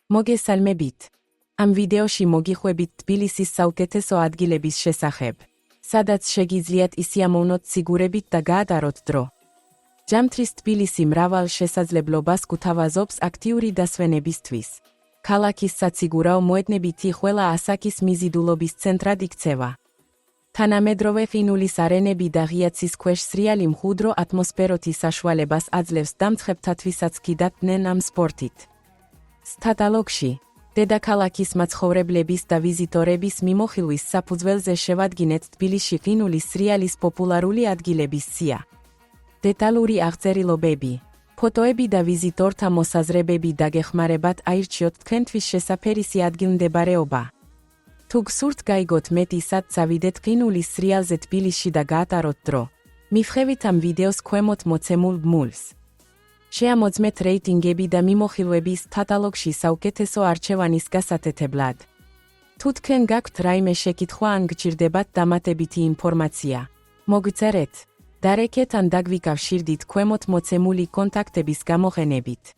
მოგესალმებით. ამ ვიდეოში მოგიხვებით თბილისის საუკეთესო ადგილების შესახებ, სადაც შეგიძლიათ ისიამოვნოთ სიგურებით და გაატაროთ დრო. ჯამთრის თბილისი მრავალ შესაძლებლობას გვთავაზობს აქტიური დასვენებისთვის. ქალაქის საციგურაო მოედნებითი ყველა ასაკის მიზიდულობის ცენტრად იქცევა. თანამედროვე ყინულის არენები და ღია ცის ქვეშ სრიალი მყუდრო ატმოსფეროთი საშუალებას აძლევს დამცხებთათვისაც კიდატნენ ამ სპორტით. სტატალოგში, დედაქალაქის მაცხოვრებლების და ვიზიტორების მიმოხილვის საფუძველზე შევადგინეთ თბილისში ყინულის სრიალის პოპულარული ადგილების სია. დეტალური აღწერილობები, ფოტოები და ვიზიტორთა მოსაზრებები დაგეხმარებათ აირჩიოთ თქვენთვის შესაფერისი ადგილმდებარეობა. თუ გსურთ გაიგოთ მეტი სად წავიდეთ ყინულის სრიალზე თბილისში და გაატაროთ დრო, მივხევით ამ ვიდეოს ქვემოთ მოცემულ ბმულს. შეამოწმეთ რეიტინგები და მიმოხილვები სტატალოგში საუკეთესო არჩევანის გასათეთებლად. თუ თქვენ გაქვთ რაიმე შეკითხვა ან გჭირდებათ დამატებითი ინფორმაცია, მოგწერეთ, დარეკეთ ან დაგვიკავშირდით ქვემოთ მოცემული კონტაქტების გამოყენებით.